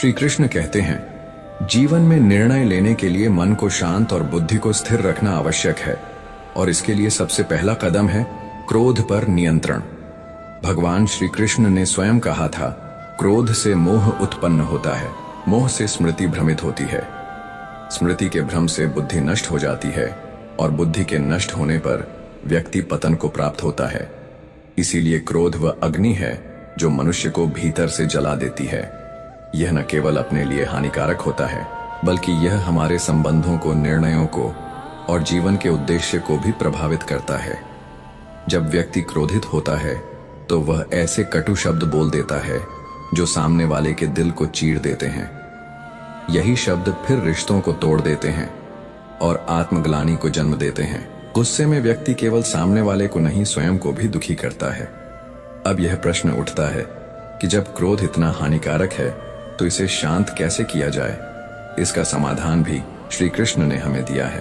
श्री कृष्ण कहते हैं, जीवन में निर्णय लेने के लिए मन को शांत और बुद्धि को स्थिर रखना आवश्यक है और इसके लिए सबसे पहला कदम है क्रोध पर नियंत्रण। भगवान श्री कृष्ण ने स्वयं कहा था, क्रोध से मोह उत्पन्न होता है, मोह से स्मृति भ्रमित होती है, स्मृति के भ्रम से बुद्धि नष्ट हो जाती है और बुद्धि के नष्ट होने पर व्यक्ति पतन को प्राप्त होता है। इसीलिए क्रोध वह अग्नि है जो मनुष्य को भीतर से जला देती है। यह न केवल अपने लिए हानिकारक होता है, बल्कि यह हमारे संबंधों को, निर्णयों को और जीवन के उद्देश्य को भी प्रभावित करता है। जब व्यक्ति क्रोधित होता है तो वह ऐसे कटु शब्द बोल देता है जो सामने वाले के दिल को चीर देते हैं। यही शब्द फिर रिश्तों को तोड़ देते हैं और आत्मग्लानि को जन्म देते हैं। गुस्से में व्यक्ति केवल सामने वाले को नहीं, स्वयं को भी दुखी करता है। अब यह प्रश्न उठता है कि जब क्रोध इतना हानिकारक है तो इसे शांत कैसे किया जाए। इसका समाधान भी श्री कृष्ण ने हमें दिया है।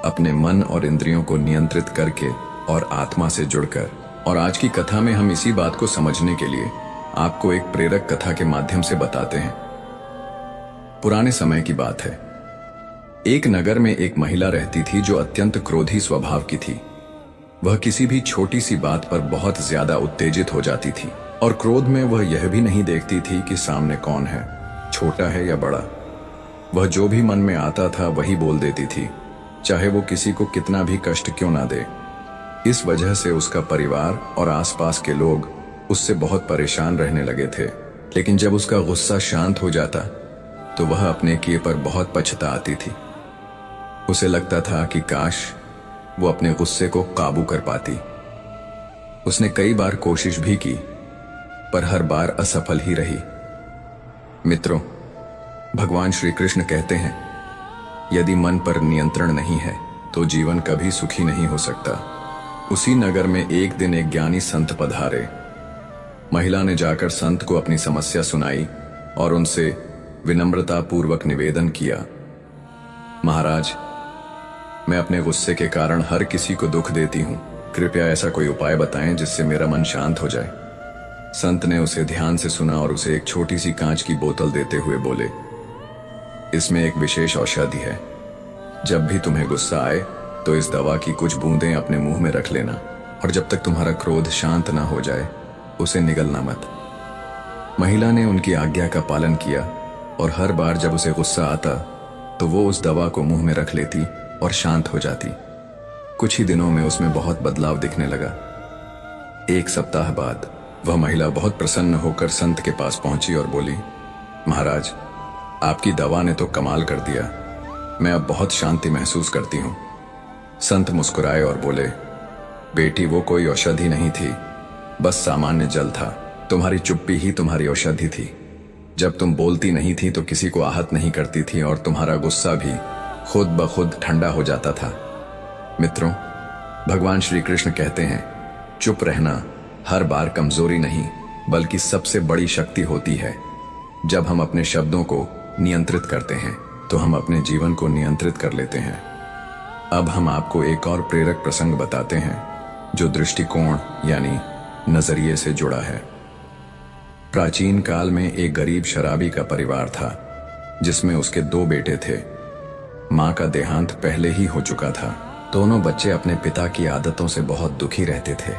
अपने मन और इंद्रियों को नियंत्रित करके और आत्मा से जुड़कर। और आज की कथा में हम इसी बात को समझने के लिए आपको एक प्रेरक कथा के माध्यम से बताते हैं। पुराने समय की बात है। एक नगर में एक महिला रहती थी जो अत्यंत क्रोधी स्वभाव की थी। वह किसी भी छोटी सी बात पर बहुत ज्यादा उत्तेजित हो जाती थी और क्रोध में वह यह भी नहीं देखती थी कि सामने कौन है, छोटा है या बड़ा। वह जो भी मन में आता था वही बोल देती थी, चाहे वो किसी को कितना भी कष्ट क्यों ना दे। इस वजह से उसका परिवार और आसपास के लोग उससे बहुत परेशान रहने लगे थे। लेकिन जब उसका गुस्सा शांत हो जाता तो वह अपने किए पर बहुत पछताती थी। उसे लगता था कि काश वो अपने गुस्से को काबू कर पाती। उसने कई बार कोशिश भी की, पर हर बार असफल ही रही। मित्रों, भगवान श्री कृष्ण कहते हैं, यदि मन पर नियंत्रण नहीं है तो जीवन कभी सुखी नहीं हो सकता। उसी नगर में एक दिन एक ज्ञानी संत पधारे। महिला ने जाकर संत को अपनी समस्या सुनाई और उनसे विनम्रता पूर्वक निवेदन किया, महाराज, मैं अपने गुस्से के कारण हर किसी को दुख देती हूं। कृपया ऐसा कोई उपाय बताएं जिससे मेरा मन शांत हो जाए। संत ने उसे ध्यान से सुना और उसे एक छोटी सी कांच की बोतल देते हुए बोले, इसमें एक विशेष औषधि है। जब भी तुम्हें गुस्सा आए तो इस दवा की कुछ बूंदें अपने मुंह में रख लेना और जब तक तुम्हारा क्रोध शांत ना हो जाए उसे निगलना मत। महिला ने उनकी आज्ञा का पालन किया और हर बार जब उसे गुस्सा आता तो वो उस दवा को मुंह में रख लेती और शांत हो जाती। कुछ ही दिनों में उसमें बहुत बदलाव दिखने लगा। एक सप्ताह बाद वह महिला बहुत प्रसन्न होकर संत के पास पहुंची और बोली, महाराज, आपकी दवा ने तो कमाल कर दिया। मैं अब बहुत शांति महसूस करती हूं। संत मुस्कुराए और बोले, बेटी, वो कोई औषधि नहीं थी, बस सामान्य जल था। तुम्हारी चुप्पी ही तुम्हारी औषधि थी। जब तुम बोलती नहीं थी तो किसी को आहत नहीं करती थी और तुम्हारा गुस्सा भी खुद ब खुद ठंडा हो जाता था। मित्रों, भगवान श्री कृष्ण कहते हैं, चुप रहना हर बार कमजोरी नहीं बल्कि सबसे बड़ी शक्ति होती है। जब हम अपने शब्दों को नियंत्रित करते हैं तो हम अपने जीवन को नियंत्रित कर लेते हैं। अब हम आपको एक और प्रेरक प्रसंग बताते हैं जो दृष्टिकोण यानी नजरिए से जुड़ा है। प्राचीन काल में एक गरीब शराबी का परिवार था जिसमें उसके 2 बेटे थे। मां का देहांत पहले ही हो चुका था। दोनों बच्चे अपने पिता की आदतों से बहुत दुखी रहते थे।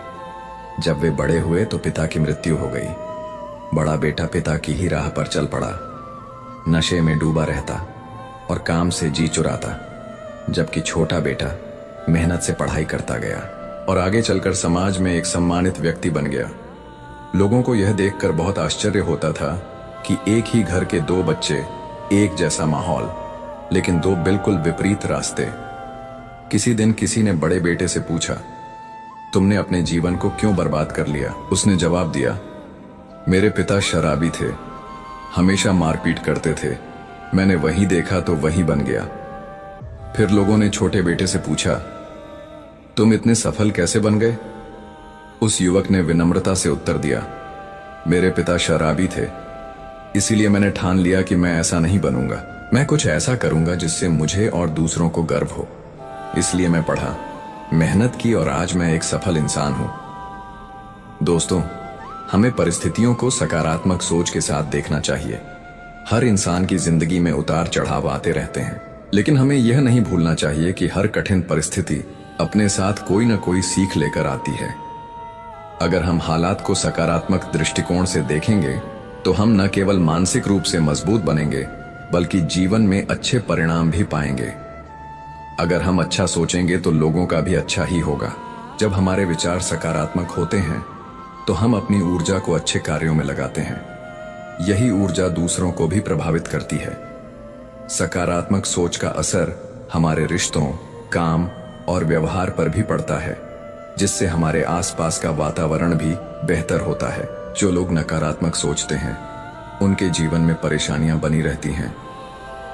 जब वे बड़े हुए तो पिता की मृत्यु हो गई। बड़ा बेटा पिता की ही राह पर चल पड़ा, नशे में डूबा रहता और काम से जी चुराता, जबकि छोटा बेटा मेहनत से पढ़ाई करता गया और आगे चलकर समाज में एक सम्मानित व्यक्ति बन गया। लोगों को यह देखकर बहुत आश्चर्य होता था कि एक ही घर के 2 बच्चे, एक जैसा माहौल, लेकिन 2 बिल्कुल विपरीत रास्ते। किसी दिन किसी ने बड़े बेटे से पूछा, तुमने अपने जीवन को क्यों बर्बाद कर लिया? उसने जवाब दिया, मेरे पिता शराबी थे, हमेशा मारपीट करते थे, मैंने वही देखा तो वही बन गया। फिर लोगों ने छोटे बेटे से पूछा, तुम इतने सफल कैसे बन गए? उस युवक ने विनम्रता से उत्तर दिया, मेरे पिता शराबी थे, इसीलिए मैंने ठान लिया कि मैं ऐसा नहीं बनूंगा। मैं कुछ ऐसा करूंगा जिससे मुझे और दूसरों को गर्व हो। इसलिए मैं पढ़ा, मेहनत की और आज मैं एक सफल इंसान हूं। दोस्तों, हमें परिस्थितियों को सकारात्मक सोच के साथ देखना चाहिए। हर इंसान की जिंदगी में उतार चढ़ाव आते रहते हैं, लेकिन हमें यह नहीं भूलना चाहिए कि हर कठिन परिस्थिति अपने साथ कोई न कोई सीख लेकर आती है। अगर हम हालात को सकारात्मक दृष्टिकोण से देखेंगे तो हम न केवल मानसिक रूप से मजबूत बनेंगे बल्कि जीवन में अच्छे परिणाम भी पाएंगे। अगर हम अच्छा सोचेंगे तो लोगों का भी अच्छा ही होगा। जब हमारे विचार सकारात्मक होते हैं तो हम अपनी ऊर्जा को अच्छे कार्यों में लगाते हैं। यही ऊर्जा दूसरों को भी प्रभावित करती है। सकारात्मक सोच का असर हमारे रिश्तों, काम और व्यवहार पर भी पड़ता है, जिससे हमारे आसपास का वातावरण भी बेहतर होता है। जो लोग नकारात्मक सोचते हैं उनके जीवन में परेशानियां बनी रहती हैं।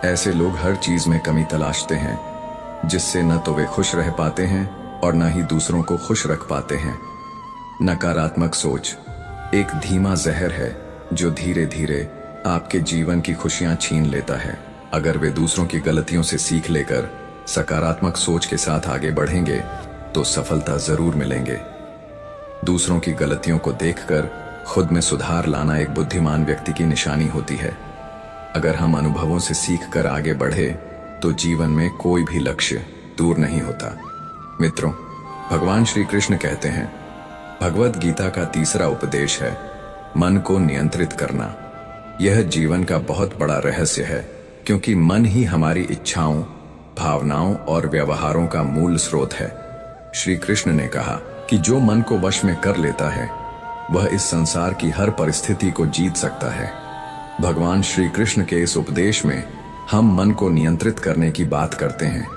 ऐसे लोग हर चीज में कमी तलाशते हैं, जिससे न तो वे खुश रह पाते हैं और न ही दूसरों को खुश रख पाते हैं। नकारात्मक सोच एक धीमा जहर है जो धीरे धीरे आपके जीवन की खुशियां छीन लेता है। अगर वे दूसरों की गलतियों से सीख लेकर सकारात्मक सोच के साथ आगे बढ़ेंगे तो सफलता जरूर मिलेंगे। दूसरों की गलतियों को देखकर खुद में सुधार लाना एक बुद्धिमान व्यक्ति की निशानी होती है। अगर हम अनुभवों से सीख कर आगे बढ़े तो जीवन में कोई भी लक्ष्य दूर नहीं होता। मित्रों, भगवान श्री कृष्ण कहते हैं, भगवत गीता का तीसरा उपदेश है मन को नियंत्रित करना। यह जीवन का बहुत बड़ा रहस्य है, क्योंकि मन ही हमारी इच्छाओं, भावनाओं और व्यवहारों का मूल स्रोत है। श्री कृष्ण ने कहा कि जो मन को वश में कर लेता है वह इस संसार की हर परिस्थिति को जीत सकता है। भगवान श्री कृष्ण के इस उपदेश में हम मन को नियंत्रित करने की बात करते हैं।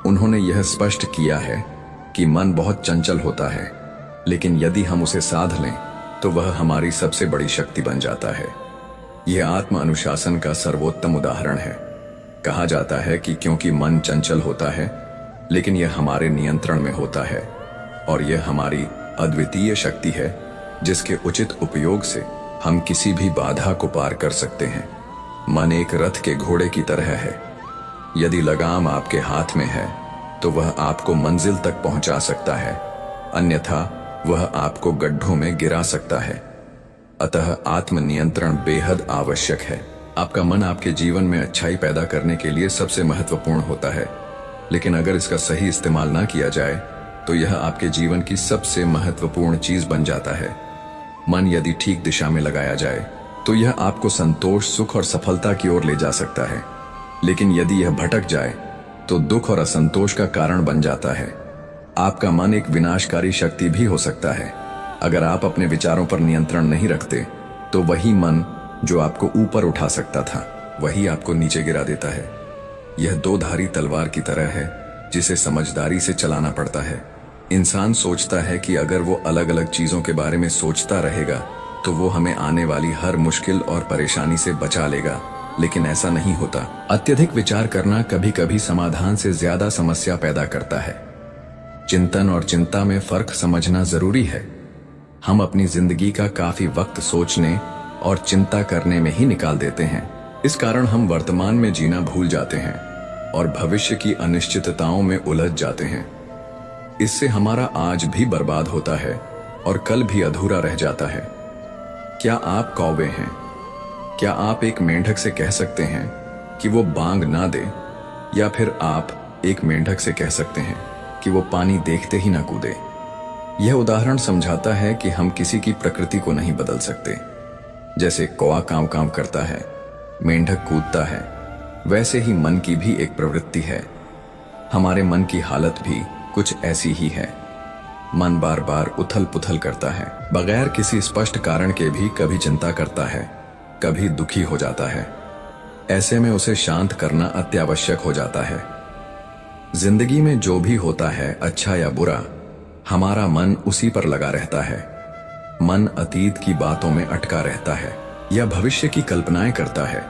उन्होंने यह स्पष्ट किया है कि मन बहुत चंचल होता है, लेकिन यदि हम उसे साध लें तो वह हमारी सबसे बड़ी शक्ति बन जाता है। यह आत्म अनुशासन का सर्वोत्तम उदाहरण है। कहा जाता है कि क्योंकि मन चंचल होता है, लेकिन यह हमारे नियंत्रण में होता है और यह हमारी अद्वितीय शक्ति है, जिसके उचित उपयोग से हम किसी भी बाधा को पार कर सकते हैं। मन एक रथ के घोड़े की तरह है। यदि लगाम आपके हाथ में है तो वह आपको मंजिल तक पहुंचा सकता है, अन्यथा वह आपको गड्ढों में गिरा सकता है। अतः आत्मनियंत्रण बेहद आवश्यक है। आपका मन आपके जीवन में अच्छाई पैदा करने के लिए सबसे महत्वपूर्ण होता है, लेकिन अगर इसका सही इस्तेमाल ना किया जाए तो यह आपके जीवन की सबसे महत्वपूर्ण चीज बन जाता है। मन यदि ठीक दिशा में लगाया जाए तो यह आपको संतोष, सुख और सफलता की ओर ले जा सकता है, लेकिन यदि यह भटक जाए तो दुख और असंतोष का कारण बन जाता है। आपका मन एक विनाशकारी शक्ति भी हो सकता है। अगर आप अपने विचारों पर नियंत्रण नहीं रखते तो वही मन जो आपको ऊपर उठा सकता था वही आपको नीचे गिरा देता है। यह दो धारी तलवार की तरह है, जिसे समझदारी से चलाना पड़ता है। इंसान सोचता है कि अगर वो अलग अलग चीजों के बारे में सोचता रहेगा तो वो हमें आने वाली हर मुश्किल और परेशानी से बचा लेगा, लेकिन ऐसा नहीं होता। अत्यधिक विचार करना कभी कभी समाधान से ज्यादा समस्या पैदा करता है। चिंतन और चिंता में फर्क समझना जरूरी है। हम अपनी जिंदगी का काफी वक्त सोचने और चिंता करने में ही निकाल देते हैं। इस कारण हम वर्तमान में जीना भूल जाते हैं और भविष्य की अनिश्चितताओं में उलझ जाते हैं। इससे हमारा आज भी बर्बाद होता है और कल भी अधूरा रह जाता है। क्या आप कौवे हैं? क्या आप एक मेंढक से कह सकते हैं कि वो बांग ना दे, या फिर आप एक मेंढक से कह सकते हैं कि वो पानी देखते ही ना कूदे? यह उदाहरण समझाता है कि हम किसी की प्रकृति को नहीं बदल सकते। जैसे कौवा कांव कांव करता है, मेंढक कूदता है, वैसे ही मन की भी एक प्रवृत्ति है। हमारे मन की हालत भी कुछ ऐसी ही है। मन बार बार उथल पुथल करता है, बगैर किसी स्पष्ट कारण के भी कभी चिंता करता है, कभी दुखी हो जाता है। ऐसे में उसे शांत करना अत्यावश्यक हो जाता है। जिंदगी में जो भी होता है, अच्छा या बुरा, हमारा मन उसी पर लगा रहता है। मन अतीत की बातों में अटका रहता है या भविष्य की कल्पनाएं करता है,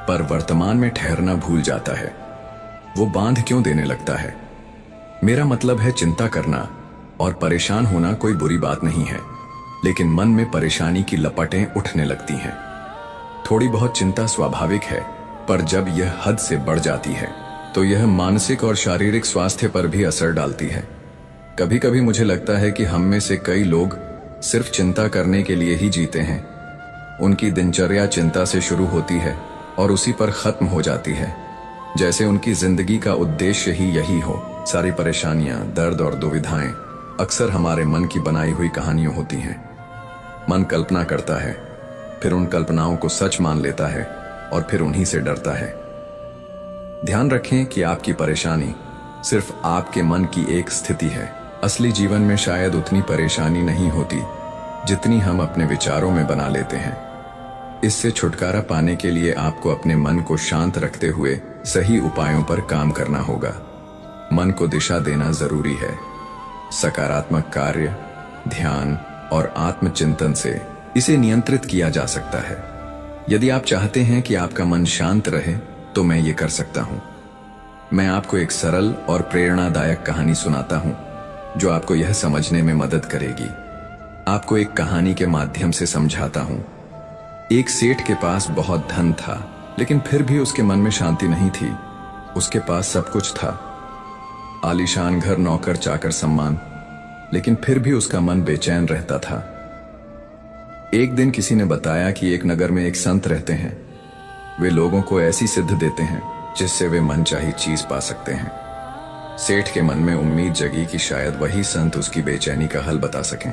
पर वर्तमान में ठहरना भूल जाता है। वो बांध क्यों देने लगता है? मेरा मतलब है, चिंता करना और परेशान होना कोई बुरी बात नहीं है, लेकिन मन में परेशानी की लपटें उठने लगती हैं। थोड़ी बहुत चिंता स्वाभाविक है, पर जब यह हद से बढ़ जाती है तो यह मानसिक और शारीरिक स्वास्थ्य पर भी असर डालती है। कभी कभी मुझे लगता है कि हम में से कई लोग सिर्फ चिंता करने के लिए ही जीते हैं। उनकी दिनचर्या चिंता से शुरू होती है और उसी पर खत्म हो जाती है, जैसे उनकी जिंदगी का उद्देश्य ही यही हो। सारी परेशानियां, दर्द और दुविधाएं अक्सर हमारे मन की बनाई हुई कहानियां होती हैं। मन कल्पना करता है, फिर उन कल्पनाओं को सच मान लेता है और फिर उन्हीं से डरता है। ध्यान रखें कि आपकी परेशानी सिर्फ आपके मन की एक स्थिति है। असली जीवन में शायद उतनी परेशानी नहीं होती जितनी हम अपने विचारों में बना लेते हैं। इससे छुटकारा पाने के लिए आपको अपने मन को शांत रखते हुए सही उपायों पर काम करना होगा। मन को दिशा देना जरूरी है। सकारात्मक कार्य, ध्यान और आत्मचिंतन से इसे नियंत्रित किया जा सकता है। यदि आप चाहते हैं कि आपका मन शांत रहे तो मैं ये कर सकता हूं। मैं आपको एक सरल और प्रेरणादायक कहानी सुनाता हूं जो आपको यह समझने में मदद करेगी। आपको एक कहानी के माध्यम से समझाता हूं। एक सेठ के पास बहुत धन था, लेकिन फिर भी उसके मन में शांति नहीं थी। उसके पास सब कुछ था, आलीशान घर, नौकर चाकर, सम्मान, लेकिन फिर भी उसका मन बेचैन रहता था। एक दिन किसी ने बताया कि एक नगर में एक संत रहते हैं। वे लोगों को ऐसी सिद्ध देते हैं जिससे वे मनचाही चीज पा सकते हैं। सेठ के मन में उम्मीद जगी कि शायद वही संत उसकी बेचैनी का हल बता सकें।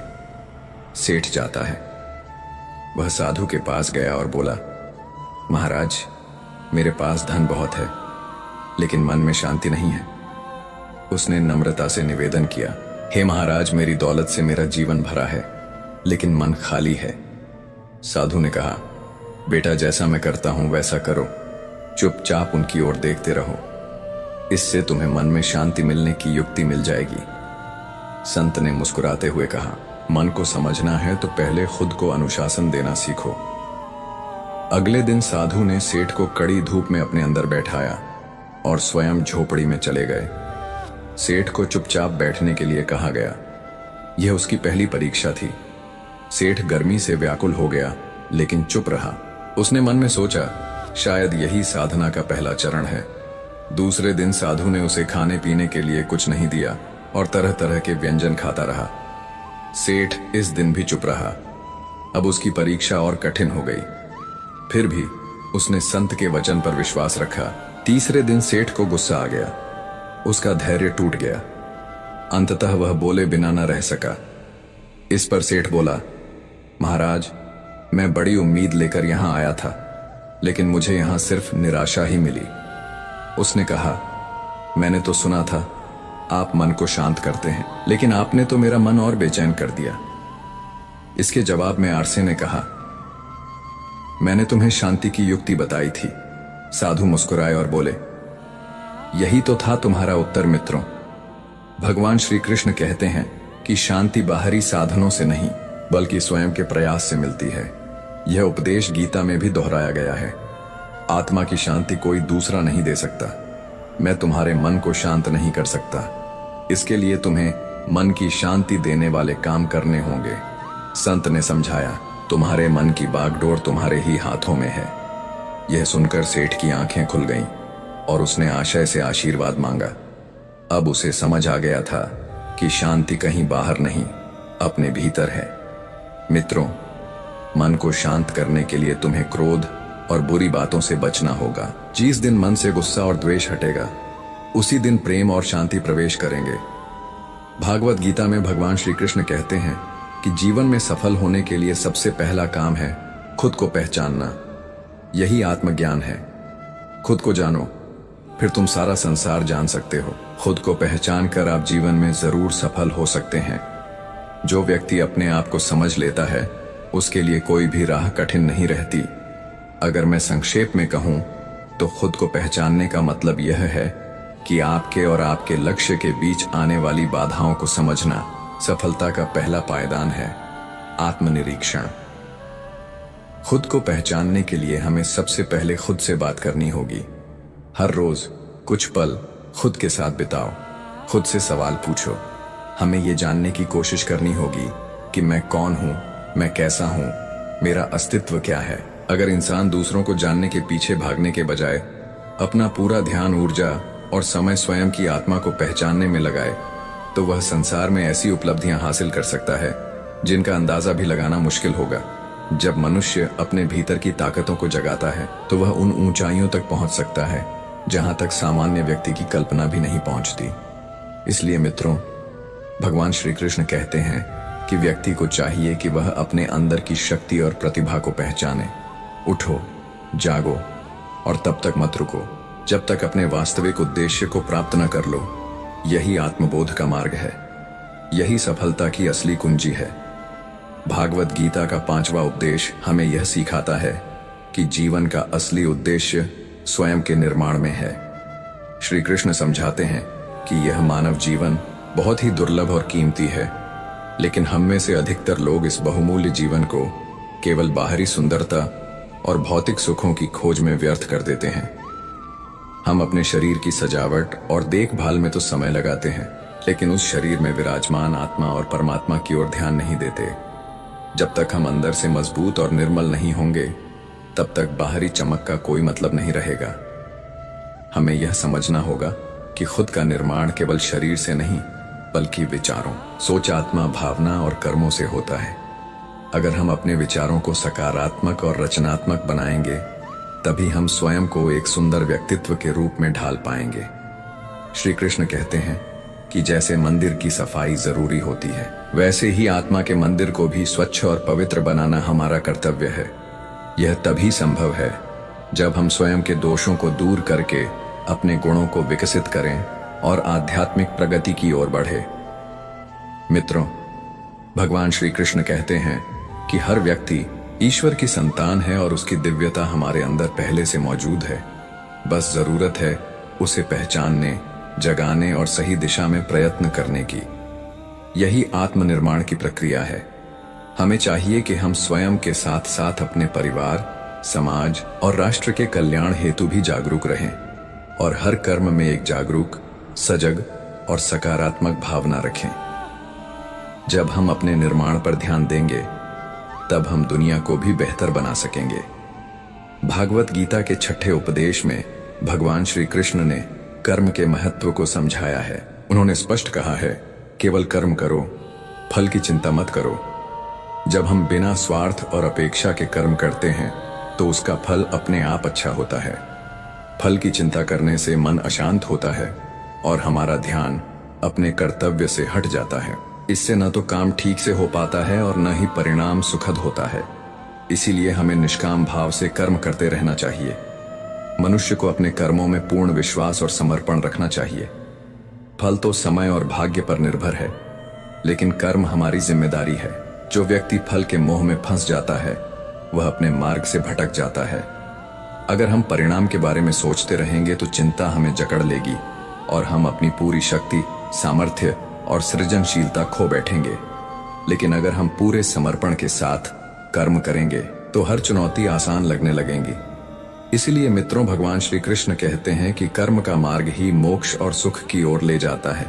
सेठ जाता है। वह साधु के पास गया और बोला, महाराज, मेरे पास धन बहुत है, लेकिन मन में शांति नहीं है। उसने नम्रता से निवेदन किया, हे महाराज, मेरी दौलत से मेरा जीवन भरा है, लेकिन मन खाली है। साधु ने कहा, बेटा, जैसा मैं करता हूं वैसा करो, चुपचाप उनकी ओर देखते रहो, इससे तुम्हें मन में शांति मिलने की युक्ति मिल जाएगी। संत ने मुस्कुराते हुए कहा, मन को समझना है तो पहले खुद को अनुशासन देना सीखो। अगले दिन साधु ने सेठ को कड़ी धूप में अपने अंदर बैठाया और स्वयं झोपड़ी में चले गए। सेठ को चुपचाप बैठने के लिए कहा गया। यह उसकी पहली परीक्षा थी। सेठ गर्मी से व्याकुल हो गया, लेकिन चुप रहा। उसने मन में सोचा, शायद यही साधना का पहला चरण है। दूसरे दिन साधु ने उसे खाने पीने के लिए कुछ नहीं दिया और तरह तरह के व्यंजन खाता रहा। सेठ इस दिन भी चुप रहा। अब उसकी परीक्षा और कठिन हो गई। फिर भी उसने संत के वचन पर विश्वास रखा। तीसरे दिन सेठ को गुस्सा आ गया। उसका धैर्य टूट गया। अंततः वह बोले बिना न रह सका। इस पर सेठ बोला, महाराज, मैं बड़ी उम्मीद लेकर यहां आया था, लेकिन मुझे यहां सिर्फ निराशा ही मिली। उसने कहा, मैंने तो सुना था आप मन को शांत करते हैं, लेकिन आपने तो मेरा मन और बेचैन कर दिया। इसके जवाब में आरसे ने कहा, मैंने तुम्हें शांति की युक्ति बताई थी। साधु मुस्कुराए और बोले, यही तो था तुम्हारा उत्तर मित्रों। भगवान श्री कृष्ण कहते हैं कि शांति बाहरी साधनों से नहीं, बल्कि स्वयं के प्रयास से मिलती है। यह उपदेश गीता में भी दोहराया गया है। आत्मा की शांति कोई दूसरा नहीं दे सकता। मैं तुम्हारे मन को शांत नहीं कर सकता। इसके लिए तुम्हें मन की शांति देने वाले काम करने होंगे। संत ने समझाया, तुम्हारे मन की बागडोर तुम्हारे ही हाथों में है। यह सुनकर सेठ की आंखें खुल गईं और उसने आशय से आशीर्वाद मांगा। अब उसे समझ आ गया था कि शांति कहीं बाहर नहीं, अपने भीतर है। मित्रों, मन को शांत करने के लिए तुम्हें क्रोध और बुरी बातों से बचना होगा। जिस दिन मन से गुस्सा और द्वेष हटेगा, उसी दिन प्रेम और शांति प्रवेश करेंगे। भागवत गीता में भगवान श्री कृष्ण कहते हैं कि जीवन में सफल होने के लिए सबसे पहला काम है खुद को पहचानना। यही आत्मज्ञान है। खुद को जानो, फिर तुम सारा संसार जान सकते हो। खुद को पहचान कर आप जीवन में जरूर सफल हो सकते हैं। जो व्यक्ति अपने आप को समझ लेता है, उसके लिए कोई भी राह कठिन नहीं रहती। अगर मैं संक्षेप में कहूं तो खुद को पहचानने का मतलब यह है कि आपके और आपके लक्ष्य के बीच आने वाली बाधाओं को समझना सफलता का पहला पायदान है। आत्मनिरीक्षण। खुद को पहचानने के लिए हमें सबसे पहले खुद से बात करनी होगी। हर रोज कुछ पल खुद के साथ बिताओ। खुद से सवाल पूछो। हमें यह जानने की कोशिश करनी होगी कि मैं कौन हूं, मैं कैसा हूं, मेरा अस्तित्व क्या है। अगर इंसान दूसरों को जानने के पीछे भागने के बजाय अपना पूरा ध्यान, ऊर्जा और समय स्वयं की आत्मा को पहचानने में लगाए, तो वह संसार में ऐसी उपलब्धियां हासिल कर सकता है जिनका अंदाजा भी लगाना मुश्किल होगा। जब मनुष्य अपने भीतर की ताकतों को जगाता है तो वह उन ऊंचाइयों तक पहुंच सकता है जहां तक सामान्य व्यक्ति की कल्पना भी नहीं पहुंचती। इसलिए मित्रों, भगवान श्री कृष्ण कहते हैं कि व्यक्ति को चाहिए कि वह अपने अंदर की शक्ति और प्रतिभा को पहचाने। उठो, जागो और तब तक मत रुको जब तक अपने वास्तविक उद्देश्य को प्राप्त न कर लो। यही आत्मबोध का मार्ग है, यही सफलता की असली कुंजी है। भागवत गीता का 5वां उपदेश हमें यह सिखाता है कि जीवन का असली उद्देश्य स्वयं के निर्माण में है। श्री कृष्ण समझाते हैं कि यह मानव जीवन बहुत ही दुर्लभ और कीमती है, लेकिन हम में से अधिकतर लोग इस बहुमूल्य जीवन को केवल बाहरी सुंदरता और भौतिक सुखों की खोज में व्यर्थ कर देते हैं। हम अपने शरीर की सजावट और देखभाल में तो समय लगाते हैं, लेकिन उस शरीर में विराजमान आत्मा और परमात्मा की ओर ध्यान नहीं देते। जब तक हम अंदर से मजबूत और निर्मल नहीं होंगे, तब तक बाहरी चमक का कोई मतलब नहीं रहेगा। हमें यह समझना होगा कि खुद का निर्माण केवल शरीर से नहीं, बल्कि विचारों, सोच, आत्मा, भावना और कर्मों से होता है। अगर हम अपने विचारों को सकारात्मक और रचनात्मक बनाएंगे, तभी हम स्वयं को एक सुंदर व्यक्तित्व के रूप में ढाल पाएंगे। श्री कृष्ण कहते हैं कि जैसे मंदिर की सफाई जरूरी होती है, वैसे ही आत्मा के मंदिर को भी स्वच्छ और पवित्र बनाना हमारा कर्तव्य है। यह तभी संभव है जब हम स्वयं के दोषों को दूर करके अपने गुणों को विकसित करें और आध्यात्मिक प्रगति की ओर बढ़े। मित्रों, भगवान श्री कृष्ण कहते हैं कि हर व्यक्ति ईश्वर की संतान है और उसकी दिव्यता हमारे अंदर पहले से मौजूद है। बस जरूरत है उसे पहचानने, जगाने और सही दिशा में प्रयत्न करने की। यही आत्मनिर्माण की प्रक्रिया है। हमें चाहिए कि हम स्वयं के साथ साथ अपने परिवार, समाज और राष्ट्र के कल्याण हेतु भी जागरूक रहें और हर कर्म में एक जागरूक, सजग और सकारात्मक भावना रखें। जब हम अपने निर्माण पर ध्यान देंगे, तब हम दुनिया को भी बेहतर बना सकेंगे। भागवत गीता के 6ठे उपदेश में भगवान श्री कृष्ण ने कर्म के महत्व को समझाया है। उन्होंने स्पष्ट कहा है, केवल कर्म करो, फल की चिंता मत करो। जब हम बिना स्वार्थ और अपेक्षा के कर्म करते हैं, तो उसका फल अपने आप अच्छा होता है। फल की चिंता करने से मन अशांत होता है और हमारा ध्यान अपने कर्तव्य से हट जाता है। इससे न तो काम ठीक से हो पाता है और न ही परिणाम सुखद होता है। इसीलिए हमें निष्काम भाव से कर्म करते रहना चाहिए। मनुष्य को अपने कर्मों में पूर्ण विश्वास और समर्पण रखना चाहिए। फल तो समय और भाग्य पर निर्भर है, लेकिन कर्म हमारी जिम्मेदारी है। जो व्यक्ति फल के मोह में फंस जाता है, वह अपने मार्ग से भटक जाता है। अगर हम परिणाम के बारे में सोचते रहेंगे तो चिंता हमें जकड़ लेगी और हम अपनी पूरी शक्ति, सामर्थ्य और सृजनशीलता खो बैठेंगे। लेकिन अगर हम पूरे समर्पण के साथ कर्म करेंगे तो हर चुनौती आसान लगने लगेंगी। इसलिए मित्रों, भगवान श्री कृष्ण कहते हैं कि कर्म का मार्ग ही मोक्ष और सुख की ओर ले जाता है।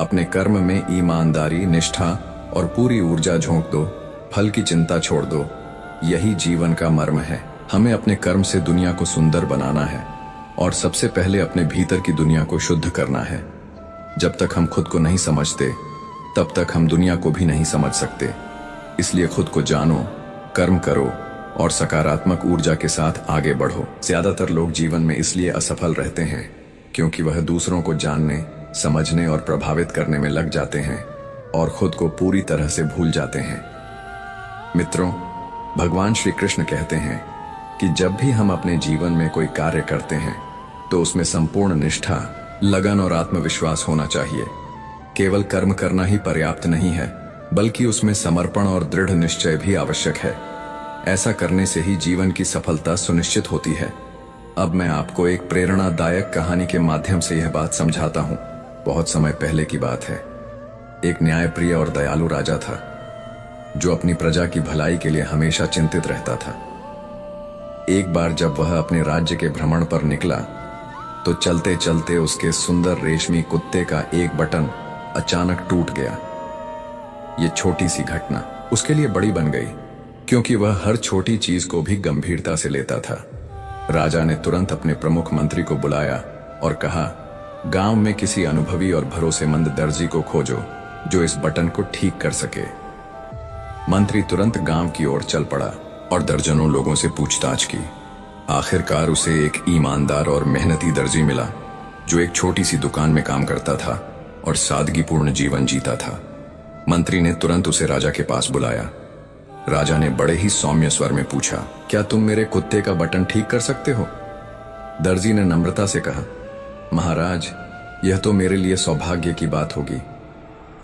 अपने कर्म में ईमानदारी, निष्ठा और पूरी ऊर्जा झोंक दो, फल की चिंता छोड़ दो। यही जीवन का मर्म है। हमें अपने कर्म से दुनिया को सुंदर बनाना है और सबसे पहले अपने भीतर की दुनिया को शुद्ध करना है। जब तक हम खुद को नहीं समझते, तब तक हम दुनिया को भी नहीं समझ सकते। इसलिए खुद को जानो, कर्म करो और सकारात्मक ऊर्जा के साथ आगे बढ़ो। ज्यादातर लोग जीवन में इसलिए असफल रहते हैं क्योंकि वह दूसरों को जानने, समझने और प्रभावित करने में लग जाते हैं और खुद को पूरी तरह से भूल जाते हैं। मित्रों, भगवान श्री कृष्ण कहते हैं कि जब भी हम अपने जीवन में कोई कार्य करते हैं, तो उसमें संपूर्ण निष्ठा, लगन और आत्मविश्वास होना चाहिए। केवल कर्म करना ही पर्याप्त नहीं है, बल्कि उसमें समर्पण और दृढ़ निश्चय भी आवश्यक है। ऐसा करने से ही जीवन की सफलता सुनिश्चित होती है। अब मैं आपको एक प्रेरणादायक कहानी के माध्यम से यह बात समझाता हूँ। बहुत समय पहले की बात है। एक न्यायप्रिय और दयालु राजा था, जो अपनी प्रजा की भलाई के लिए हमेशा चिंतित रहता था। एक बार जब वह अपने राज्य के भ्रमण पर निकला, तो चलते चलते उसके सुंदर रेशमी कुत्ते का एक बटन अचानक टूट गया। ये छोटी सी घटना उसके लिए बड़ी बन गई, क्योंकि वह हर छोटी चीज को भी गंभीरता से लेता था। राजा ने तुरंत अपने प्रमुख मंत्री को बुलाया और कहा, गांव में किसी अनुभवी और भरोसेमंद दर्जी को खोजो जो इस बटन को ठीक कर सके। मंत्री तुरंत गांव की ओर चल पड़ा और दर्जनों लोगों से पूछताछ की। आखिरकार उसे एक ईमानदार और मेहनती दर्जी मिला जो एक छोटी सी दुकान में काम करता था और सादगीपूर्ण जीवन जीता था। मंत्री ने तुरंत उसे राजा के पास बुलाया। राजा ने बड़े ही सौम्य स्वर में पूछा, क्या तुम मेरे कुत्ते का बटन ठीक कर सकते हो? दर्जी ने नम्रता से कहा, महाराज, यह तो मेरे लिए सौभाग्य की बात होगी।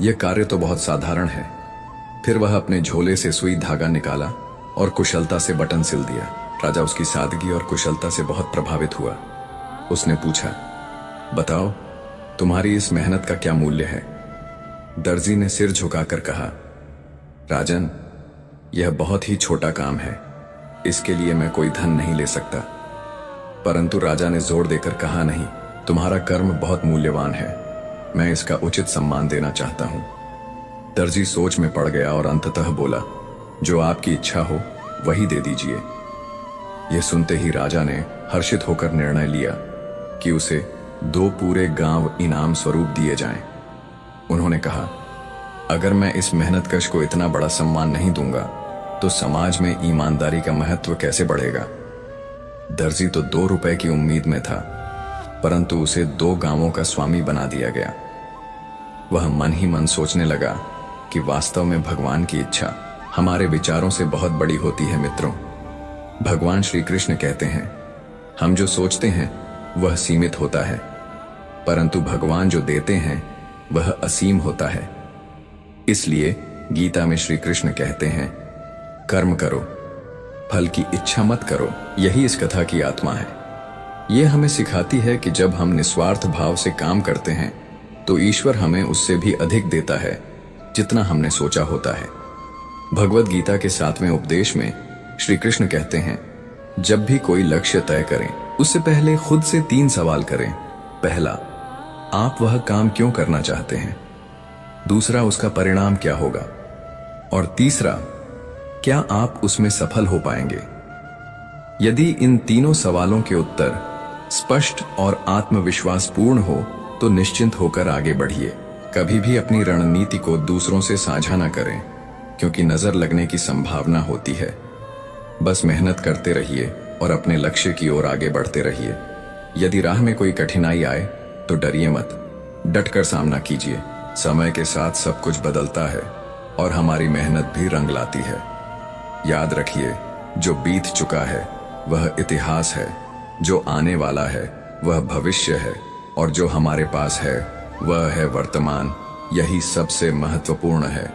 यह कार्य तो बहुत साधारण है। फिर वह अपने झोले से सुई धागा निकाला और कुशलता से बटन सिल दिया। राजा उसकी सादगी और कुशलता से बहुत प्रभावित हुआ। उसने पूछा, बताओ, तुम्हारी इस मेहनत का क्या मूल्य है? दर्जी ने सिर झुकाकर कहा, राजन, यह बहुत ही छोटा काम है। इसके लिए मैं कोई धन नहीं ले सकता। परंतु राजा ने जोर देकर कहा, नहीं, तुम्हारा कर्म बहुत मूल्यवान है। मैं इसका उचित सम्मान देना चाहता हूं। दर्जी सोच में पड़ गया और अंततः बोला, जो आपकी इच्छा हो वही दे दीजिए। यह सुनते ही राजा ने हर्षित होकर निर्णय लिया कि उसे 2 पूरे गांव इनाम स्वरूप दिए जाएं। उन्होंने कहा, अगर मैं इस मेहनतकश को इतना बड़ा सम्मान नहीं दूंगा तो समाज में ईमानदारी का महत्व कैसे बढ़ेगा? दर्जी तो 2 रुपए की उम्मीद में था, परंतु उसे 2 गांवों का स्वामी बना दिया गया। वह मन ही मन सोचने लगा कि वास्तव में भगवान की इच्छा हमारे विचारों से बहुत बड़ी होती है। मित्रों, भगवान श्री कृष्ण कहते हैं, हम जो सोचते हैं वह सीमित होता है, परंतु भगवान जो देते हैं वह असीम होता है। इसलिए गीता में श्री कृष्ण कहते हैं, कर्म करो, फल की इच्छा मत करो। यही इस कथा की आत्मा है। यह हमें सिखाती है कि जब हम निस्वार्थ भाव से काम करते हैं तो ईश्वर हमें उससे भी अधिक देता है जितना हमने सोचा होता है। भगवद गीता के 7वें उपदेश में श्री कृष्ण कहते हैं, जब भी कोई लक्ष्य तय करें उससे पहले खुद से 3 सवाल करें। पहला, आप वह काम क्यों करना चाहते हैं? दूसरा, उसका परिणाम क्या होगा? और तीसरा, क्या आप उसमें सफल हो पाएंगे? यदि इन तीनों सवालों के उत्तर स्पष्ट और आत्मविश्वास पूर्ण हो तो निश्चिंत होकर आगे बढ़िए। कभी भी अपनी रणनीति को दूसरों से साझा न करें, क्योंकि नजर लगने की संभावना होती है। बस मेहनत करते रहिए और अपने लक्ष्य की ओर आगे बढ़ते रहिए। यदि राह में कोई कठिनाई आए तो डरिए मत, डटकर सामना कीजिए। समय के साथ सब कुछ बदलता है और हमारी मेहनत भी रंग लाती है। याद रखिए, जो बीत चुका है वह इतिहास है, जो आने वाला है वह भविष्य है, और जो हमारे पास है वह है वर्तमान। यही सबसे महत्वपूर्ण है।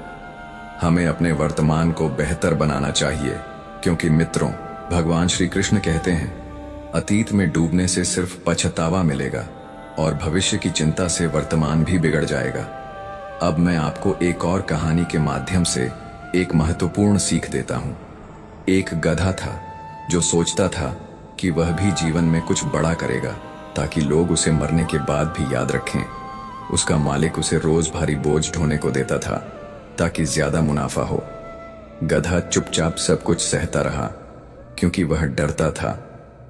हमें अपने वर्तमान को बेहतर बनाना चाहिए, क्योंकि मित्रों, भगवान श्री कृष्ण कहते हैं, अतीत में डूबने से सिर्फ पछतावा मिलेगा और भविष्य की चिंता से वर्तमान भी बिगड़ जाएगा। अब मैं आपको एक और कहानी के माध्यम से एक महत्वपूर्ण सीख देता हूं। एक गधा था जो सोचता था कि वह भी जीवन में कुछ बड़ा करेगा ताकि लोग उसे मरने के बाद भी याद रखें। उसका मालिक उसे रोज भारी बोझ ढोने को देता था ताकि ज्यादा मुनाफा हो। गधा चुपचाप सब कुछ सहता रहा, क्योंकि वह डरता था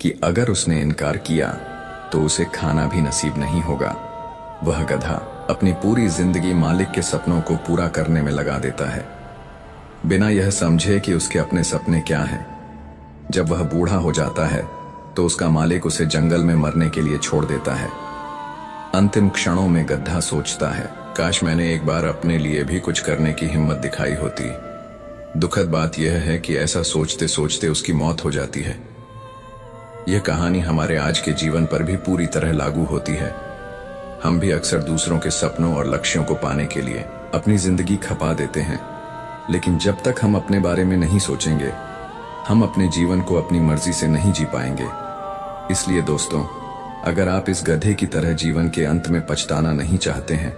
कि अगर उसने इनकार किया तो उसे खाना भी नसीब नहीं होगा। वह गधा अपनी पूरी जिंदगी मालिक के सपनों को पूरा करने में लगा देता है, बिना यह समझे कि उसके अपने सपने क्या हैं। जब वह बूढ़ा हो जाता है तो उसका मालिक उसे जंगल में मरने के लिए छोड़ देता है। अंतिम क्षणों में गधा सोचता है, काश मैंने एक बार अपने लिए भी कुछ करने की हिम्मत दिखाई होती। दुखद बात यह है कि ऐसा सोचते सोचते उसकी मौत हो जाती है। यह कहानी हमारे आज के जीवन पर भी पूरी तरह लागू होती है। हम भी अक्सर दूसरों के सपनों और लक्ष्यों को पाने के लिए अपनी जिंदगी खपा देते हैं, लेकिन जब तक हम अपने बारे में नहीं सोचेंगे, हम अपने जीवन को अपनी मर्जी से नहीं जी पाएंगे। इसलिए दोस्तों, अगर आप इस गधे की तरह जीवन के अंत में पछताना नहीं चाहते हैं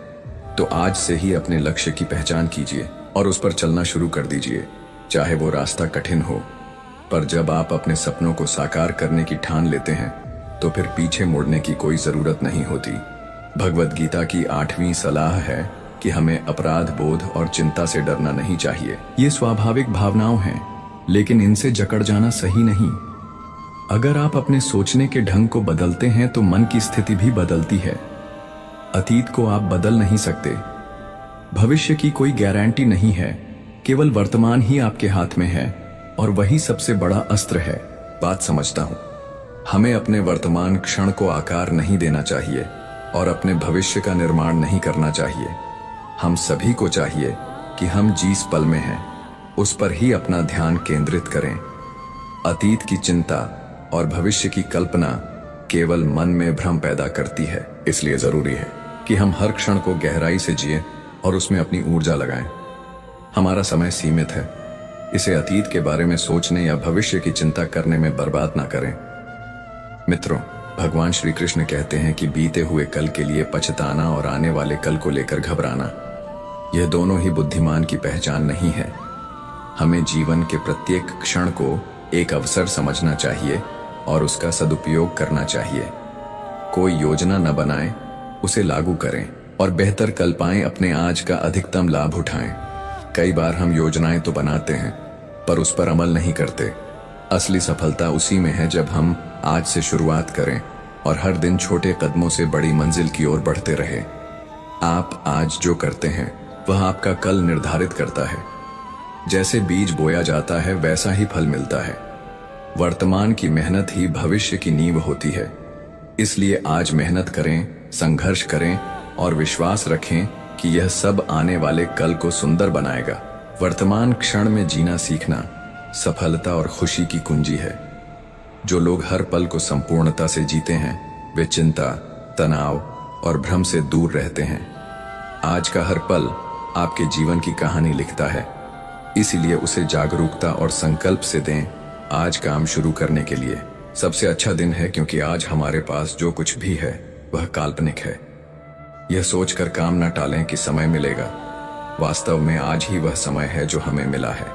तो आज से ही अपने लक्ष्य की पहचान कीजिए और उस पर चलना शुरू कर दीजिए, चाहे वो रास्ता कठिन हो। पर जब आप अपने सपनों को साकार करने की ठान लेते हैं तो फिर पीछे मुड़ने की कोई जरूरत नहीं होती। भगवद गीता की 8वीं सलाह है कि हमें अपराध बोध और चिंता से डरना नहीं चाहिए। ये स्वाभाविक भावनाएं हैं, लेकिन इनसे जकड़ जाना सही नहीं। अगर आप अपने सोचने के ढंग को बदलते हैं तो मन की स्थिति भी बदलती है। अतीत को आप बदल नहीं सकते, भविष्य की कोई गारंटी नहीं है, केवल वर्तमान ही आपके हाथ में है और वही सबसे बड़ा अस्त्र है। बात समझता हूं। हमें अपने वर्तमान क्षण को आकार नहीं देना चाहिए और अपने भविष्य का निर्माण नहीं करना चाहिए। हम सभी को चाहिए कि हम जिस पल में हैं उस पर ही अपना ध्यान केंद्रित करें। अतीत की चिंता और भविष्य की कल्पना केवल मन में भ्रम पैदा करती है। इसलिए जरूरी है कि हम हर क्षण को गहराई से जिएं और उसमें अपनी ऊर्जा लगाएं। हमारा समय सीमित है, इसे अतीत के बारे में सोचने या भविष्य की चिंता करने में बर्बाद ना करें। मित्रों, भगवान श्री कृष्ण कहते हैं कि बीते हुए कल के लिए पछताना और आने वाले कल को लेकर घबराना, यह दोनों ही बुद्धिमान की पहचान नहीं है। हमें जीवन के प्रत्येक क्षण को एक अवसर समझना चाहिए और उसका सदुपयोग करना चाहिए। कोई योजना न बनाएं, उसे लागू करें और बेहतर कल पाएं। अपने आज का अधिकतम लाभ उठाएं। कई बार हम योजनाएं तो बनाते हैं पर उस पर अमल नहीं करते। असली सफलता उसी में है जब हम आज से शुरुआत करें और हर दिन छोटे कदमों से बड़ी मंजिल की ओर बढ़ते रहें। आप आज जो करते हैं वह आपका कल निर्धारित करता है। जैसे बीज बोया जाता है वैसा ही फल मिलता है। वर्तमान की मेहनत ही भविष्य की नींव होती है। इसलिए आज मेहनत करें, संघर्ष करें और विश्वास रखें कि यह सब आने वाले कल को सुंदर बनाएगा। वर्तमान क्षण में जीना सीखना सफलता और खुशी की कुंजी है। जो लोग हर पल को संपूर्णता से जीते हैं वे चिंता, तनाव और भ्रम से दूर रहते हैं। आज का हर पल आपके जीवन की कहानी लिखता है, इसीलिए उसे जागरूकता और संकल्प से दें। आज काम शुरू करने के लिए सबसे अच्छा दिन है, क्योंकि आज हमारे पास जो कुछ भी है वह काल्पनिक है। यह सोचकर काम न टालें कि समय मिलेगा। वास्तव में आज ही वह समय है जो हमें मिला है।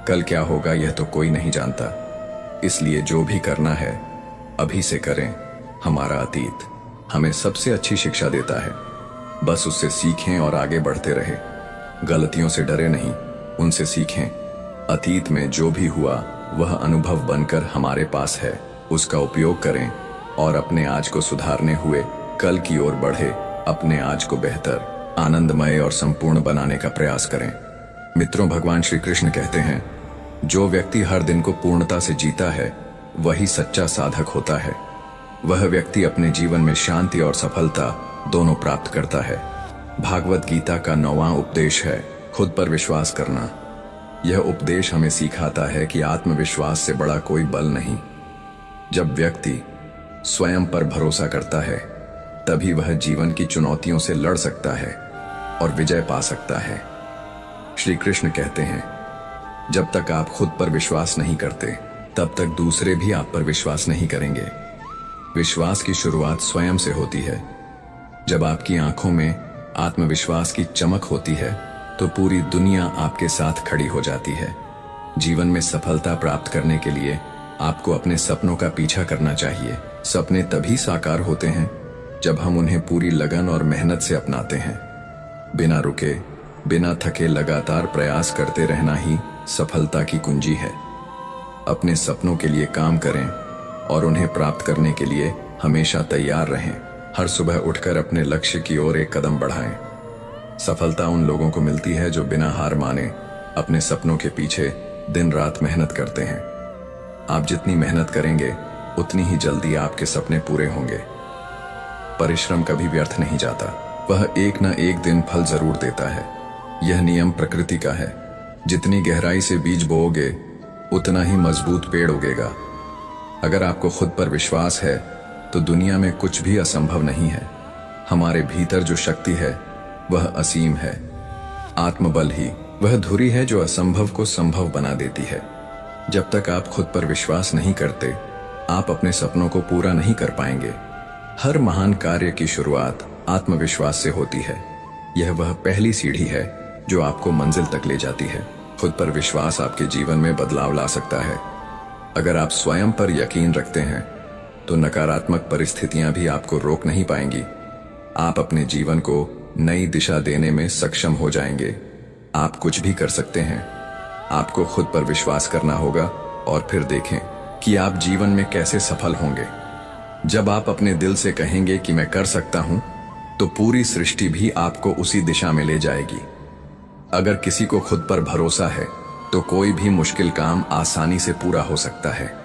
कल क्या होगा यह तो कोई नहीं जानता, इसलिए जो भी करना है अभी से करें। हमारा अतीत हमें सबसे अच्छी शिक्षा देता है, बस उससे सीखें और आगे बढ़ते रहें। गलतियों से डरे नहीं, उनसे सीखें। अतीत में जो भी हुआ वह अनुभव बनकर हमारे पास है, उसका उपयोग करें और अपने आज को सुधारने हुए कल की ओर बढ़े। अपने आज को बेहतर, आनंदमय और संपूर्ण बनाने का प्रयास करें। मित्रों, भगवान श्री कृष्ण कहते हैं, जो व्यक्ति हर दिन को पूर्णता से जीता है वही सच्चा साधक होता है। वह व्यक्ति अपने जीवन में शांति और सफलता दोनों प्राप्त करता है। भागवत गीता का 9वां उपदेश है खुद पर विश्वास करना। यह उपदेश हमें सिखाता है कि आत्मविश्वास से बड़ा कोई बल नहीं। जब व्यक्ति स्वयं पर भरोसा करता है तभी वह जीवन की चुनौतियों से लड़ सकता है और विजय पा सकता है। श्री कृष्ण कहते हैं, जब तक आप खुद पर विश्वास नहीं करते तब तक दूसरे भी आप पर विश्वास नहीं करेंगे। विश्वास की शुरुआत स्वयं से होती है। जब आपकी आंखों में आत्मविश्वास की चमक होती है तो पूरी दुनिया आपके साथ खड़ी हो जाती है। जीवन में सफलता प्राप्त करने के लिए आपको अपने सपनों का पीछा करना चाहिए। सपने तभी साकार होते हैं जब हम उन्हें पूरी लगन और मेहनत से अपनाते हैं। बिना रुके, बिना थके लगातार प्रयास करते रहना ही सफलता की कुंजी है। अपने सपनों के लिए काम करें और उन्हें प्राप्त करने के लिए हमेशा तैयार रहें। हर सुबह उठकर अपने लक्ष्य की ओर एक कदम बढ़ाएं। सफलता उन लोगों को मिलती है जो बिना हार माने अपने सपनों के पीछे दिन रात मेहनत करते हैं। आप जितनी मेहनत करेंगे उतनी ही जल्दी आपके सपने पूरे होंगे। परिश्रम कभी व्यर्थ नहीं जाता, वह एक न एक दिन फल जरूर देता है। यह नियम प्रकृति का है। जितनी गहराई से बीज बोओगे उतना ही मजबूत पेड़ उगेगा। अगर आपको खुद पर विश्वास है तो दुनिया में कुछ भी असंभव नहीं है। हमारे भीतर जो शक्ति है वह असीम है। आत्मबल ही वह धुरी है जो असंभव को संभव बना देती है। जब तक आप खुद पर विश्वास नहीं करते, आप अपने सपनों को पूरा नहीं कर पाएंगे। हर महान कार्य की शुरुआत आत्मविश्वास से होती है। यह वह पहली सीढ़ी है जो आपको मंजिल तक ले जाती है। खुद पर विश्वास आपके जीवन में बदलाव ला सकता है। अगर आप स्वयं पर यकीन रखते हैं तो नकारात्मक परिस्थितियां भी आपको रोक नहीं पाएंगी। आप अपने जीवन को नई दिशा देने में सक्षम हो जाएंगे। आप कुछ भी कर सकते हैं। आपको खुद पर विश्वास करना होगा और फिर देखें कि आप जीवन में कैसे सफल होंगे। जब आप अपने दिल से कहेंगे कि मैं कर सकता हूं, तो पूरी सृष्टि भी आपको उसी दिशा में ले जाएगी। अगर किसी को खुद पर भरोसा है तो कोई भी मुश्किल काम आसानी से पूरा हो सकता है।